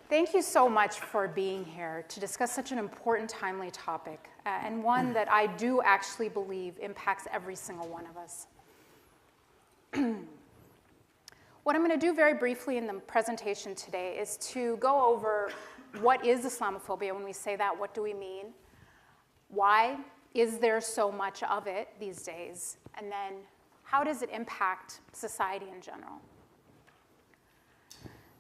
Thank you so much for being here to discuss such an important, timely topic, and one that I do actually believe impacts every single one of us. What I'm going to do very briefly in the presentation today is to go over what is Islamophobia. When we say that, what do we mean? Why is there so much of it these days? And then how does it impact society in general?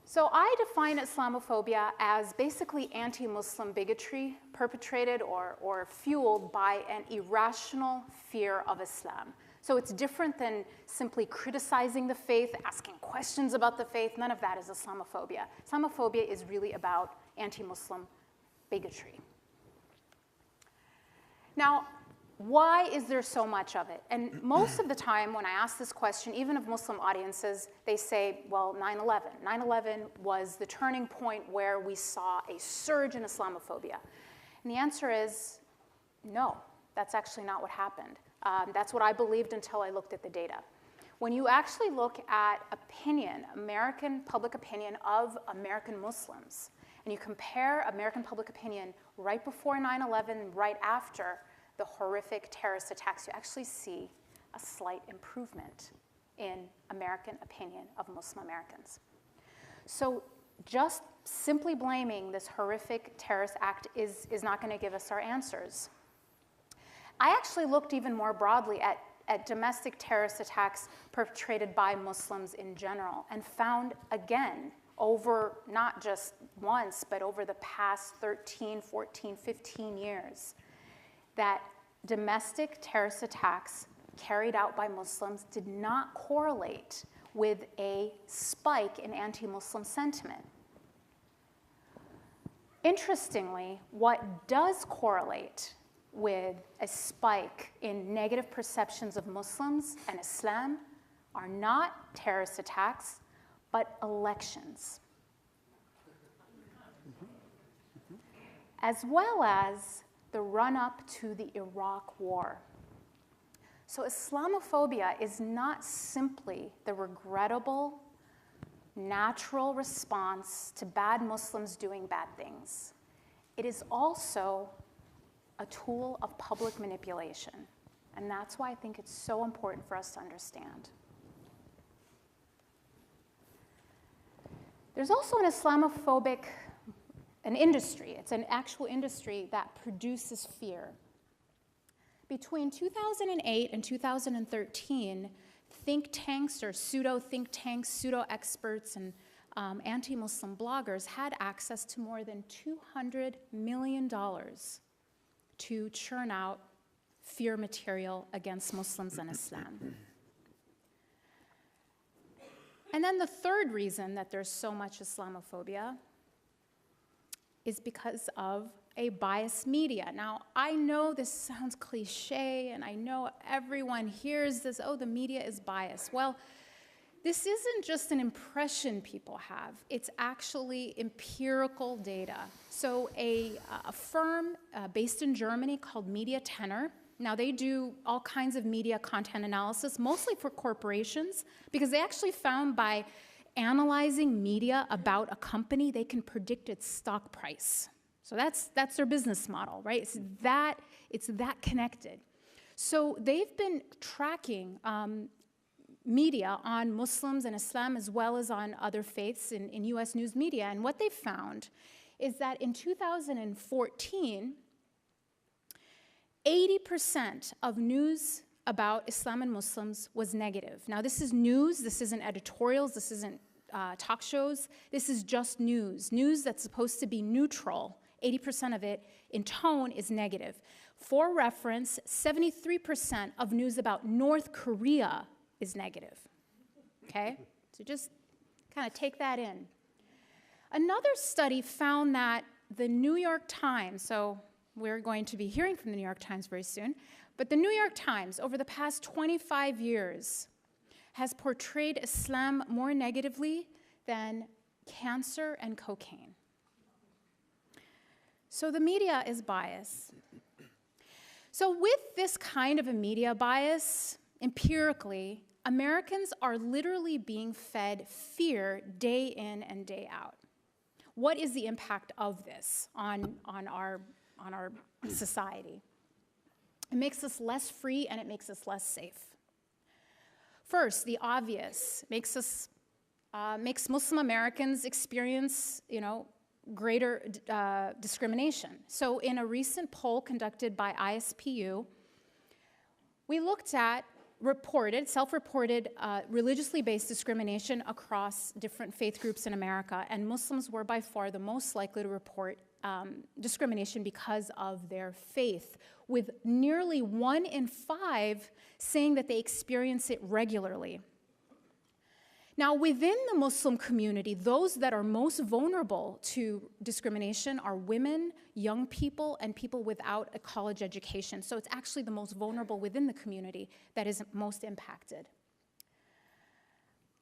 So I define Islamophobia as basically anti-Muslim bigotry perpetrated or fueled by an irrational fear of Islam. So it's different than simply criticizing the faith, asking questions about the faith. None of that is Islamophobia. Islamophobia is really about anti-Muslim bigotry. Now, why is there so much of it? And most of the time when I ask this question, even of Muslim audiences, they say, well, 9/11. 9/11 was the turning point where we saw a surge in Islamophobia. And the answer is no, that's actually not what happened. That's what I believed until I looked at the data. When you actually look at opinion, American public opinion of American Muslims, and you compare American public opinion right before 9/11, right after the horrific terrorist attacks, you actually see a slight improvement in American opinion of Muslim Americans. So just simply blaming this horrific terrorist act is not going to give us our answers. I actually looked even more broadly at domestic terrorist attacks perpetrated by Muslims in general and found, again, over not just once, but over the past 13, 14, 15 years, that domestic terrorist attacks carried out by Muslims did not correlate with a spike in anti-Muslim sentiment. Interestingly, what does correlate with a spike in negative perceptions of Muslims and Islam are not terrorist attacks, but elections, as well as the run-up to the Iraq War. So Islamophobia is not simply the regrettable, natural response to bad Muslims doing bad things. It is also a tool of public manipulation. And that's why I think it's so important for us to understand. There's also an industry. It's an actual industry that produces fear. Between 2008 and 2013, think tanks or pseudo-think tanks, pseudo-experts, and anti-Muslim bloggers had access to more than $200 million to churn out fear material against Muslims and Islam. And then the third reason that there's so much Islamophobia is because of a biased media. Now, I know this sounds cliche, and I know everyone hears this, oh, the media is biased. Well, this isn't just an impression people have. It's actually empirical data. So a firm based in Germany called Media Tenor, now they do all kinds of media content analysis, mostly for corporations, because they actually found by analyzing media about a company, they can predict its stock price. So that's their business model, right? It's that connected. So they've been tracking media on Muslims and Islam as well as on other faiths in US news media. And what they found is that in 2014, 80% of news about Islam and Muslims was negative. Now this is news, this isn't editorials, this isn't talk shows, this is just news. News that's supposed to be neutral, 80% of it in tone is negative. For reference, 73% of news about North Korea is negative, okay? So just kind of take that in. Another study found that the New York Times, so we're going to be hearing from the New York Times very soon, but the New York Times, over the past 25 years, has portrayed Islam more negatively than cancer and cocaine. So the media is biased. So with this kind of a media bias, empirically, Americans are literally being fed fear day in and day out. what is the impact of this on our society? It makes us less free and it makes us less safe. First, the obvious makes Muslim Americans experience, greater discrimination. So in a recent poll conducted by ISPU, we looked at self-reported religiously based discrimination across different faith groups in America, and Muslims were by far the most likely to report discrimination because of their faith, with nearly 1 in 5 saying that they experience it regularly. Now, within the Muslim community, those that are most vulnerable to discrimination are women, young people, and people without a college education. So it's actually the most vulnerable within the community that is most impacted.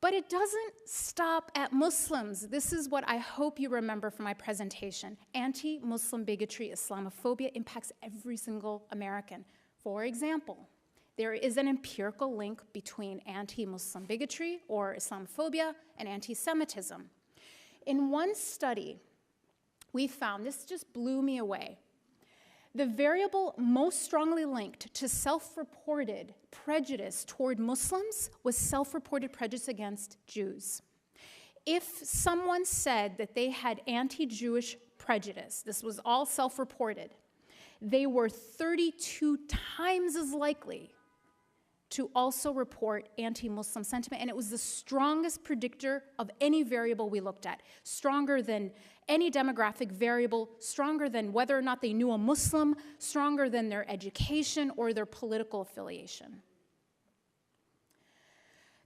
But it doesn't stop at Muslims. This is what I hope you remember from my presentation. Anti-Muslim bigotry, Islamophobia impacts every single American. For example, there is an empirical link between anti-Muslim bigotry or Islamophobia and anti-Semitism. In one study, we found, this just blew me away, the variable most strongly linked to self-reported prejudice toward Muslims was self-reported prejudice against Jews. If someone said that they had anti-Jewish prejudice, this was all self-reported, they were 32 times as likely to also report anti-Muslim sentiment, and it was the strongest predictor of any variable we looked at, stronger than any demographic variable, stronger than whether or not they knew a Muslim, stronger than their education or their political affiliation.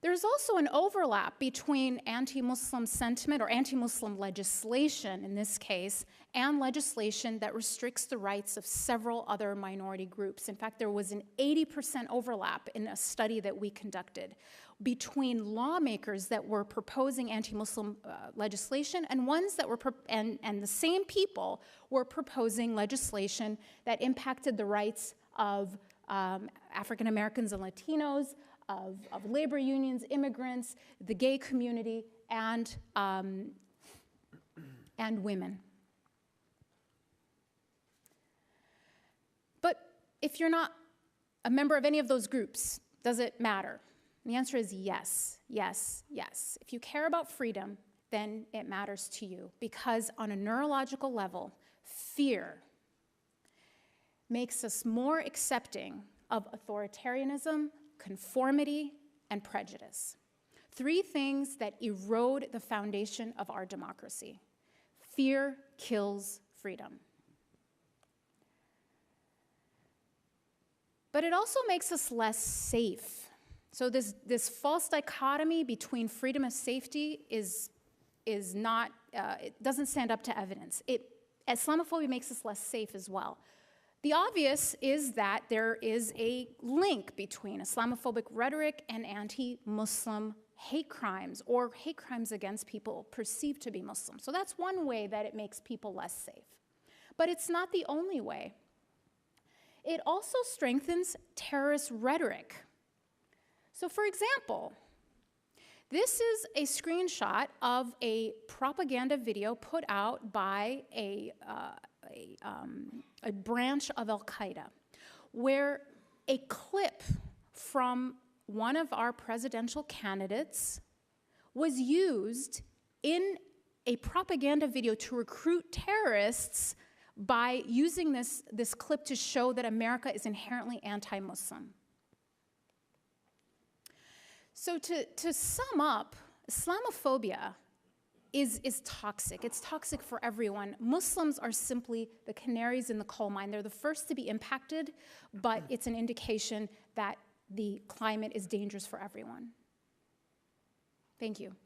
There's also an overlap between anti-Muslim sentiment or anti-Muslim legislation, in this case, and legislation that restricts the rights of several other minority groups. In fact, there was an 80% overlap in a study that we conducted between lawmakers that were proposing anti-Muslim legislation and ones that were, and the same people were proposing legislation that impacted the rights of African Americans and Latinos, of labor unions, immigrants, the gay community, and women. But if you're not a member of any of those groups, does it matter? And the answer is yes, yes, yes. If you care about freedom, then it matters to you, because on a neurological level, fear makes us more accepting of authoritarianism, conformity, and prejudice. 3 things that erode the foundation of our democracy. Fear kills freedom. But it also makes us less safe. So this false dichotomy between freedom and safety is not, it doesn't stand up to evidence. Islamophobia makes us less safe as well. The obvious is that there is a link between Islamophobic rhetoric and anti-Muslim hate crimes, or hate crimes against people perceived to be Muslim. So that's one way that it makes people less safe. But it's not the only way. It also strengthens terrorist rhetoric. So for example, this is a screenshot of a propaganda video put out by a branch of Al-Qaeda, where a clip from one of our presidential candidates was used in a propaganda video to recruit terrorists by using this clip to show that America is inherently anti-Muslim. So to sum up, Islamophobia is toxic. It's toxic for everyone. Muslims are simply the canaries in the coal mine. They're the first to be impacted, but it's an indication that the climate is dangerous for everyone. Thank you.